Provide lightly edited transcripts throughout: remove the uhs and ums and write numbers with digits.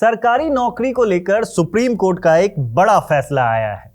सरकारी नौकरी को लेकर सुप्रीम कोर्ट का एक बड़ा फैसला आया है।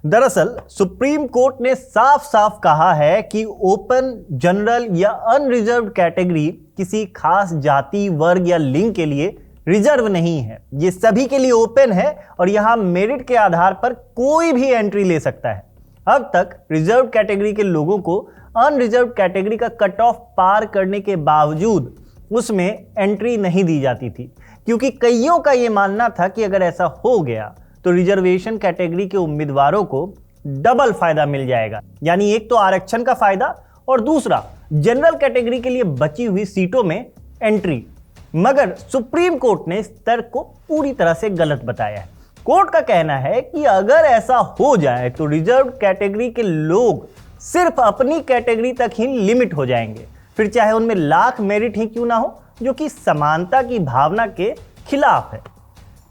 दरअसल सुप्रीम कोर्ट ने साफ साफ कहा है कि ओपन, जनरल या अनरिजर्व्ड कैटेगरी किसी खास जाति, वर्ग या लिंग के लिए रिजर्व नहीं है। ये सभी के लिए ओपन है और यहां मेरिट के आधार पर कोई भी एंट्री ले सकता है। अब तक रिजर्व कैटेगरी के लोगों को अनरिजर्व कैटेगरी का कट ऑफ पार करने के बावजूद उसमें एंट्री नहीं दी जाती थी, क्योंकि कईयों का यह मानना था कि अगर ऐसा हो गया तो रिजर्वेशन कैटेगरी के उम्मीदवारों को डबल फायदा मिल जाएगा। यानी एक तो आरक्षण का फायदा और दूसरा जनरल कैटेगरी के लिए बची हुई सीटों में एंट्री। मगर सुप्रीम कोर्ट ने इस तर्क को पूरी तरह से गलत बताया है। कोर्ट का कहना है कि अगर ऐसा हो जाए तो रिजर्व कैटेगरी के लोग सिर्फ अपनी कैटेगरी तक ही लिमिट हो जाएंगे, फिर चाहे उनमें लाख मेरिट ही क्यों ना हो, जो कि समानता की भावना के खिलाफ है।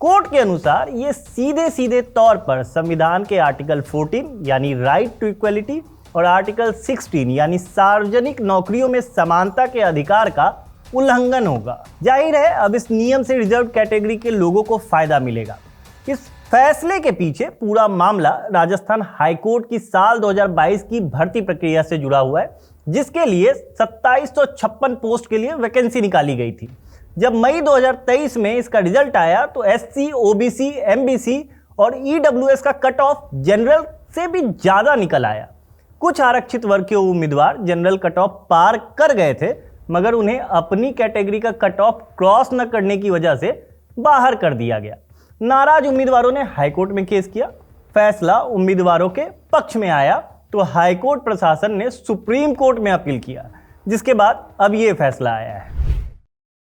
कोर्ट के अनुसार यह सीधे सीधे तौर पर संविधान के आर्टिकल 14 यानी राइट टू इक्वलिटी और आर्टिकल 16 यानी सार्वजनिक नौकरियों में समानता के अधिकार का उल्लंघन होगा। जाहिर है अब इस नियम से रिजर्व कैटेगरी के लोगों को फायदा मिलेगा। इस फैसले के पीछे पूरा मामला राजस्थान हाईकोर्ट की साल 2022 की भर्ती प्रक्रिया से जुड़ा हुआ है, जिसके लिए 2756 पोस्ट के लिए वैकेंसी निकाली गई थी। जब मई 2023 में इसका रिजल्ट आया तो एससी, ओबीसी, एमबीसी और ईडब्ल्यूएस का कट ऑफ जनरल से भी ज्यादा निकल आया। कुछ आरक्षित वर्ग के उम्मीदवार जनरल कट ऑफ पार कर गए थे, मगर उन्हें अपनी कैटेगरी का कट ऑफ क्रॉस न करने की वजह से बाहर कर दिया गया। नाराज उम्मीदवारों ने हाईकोर्ट में केस किया। फैसला उम्मीदवारों के पक्ष में आया तो हाईकोर्ट प्रशासन ने सुप्रीम कोर्ट में अपील किया, जिसके बाद अब ये फैसला आया है।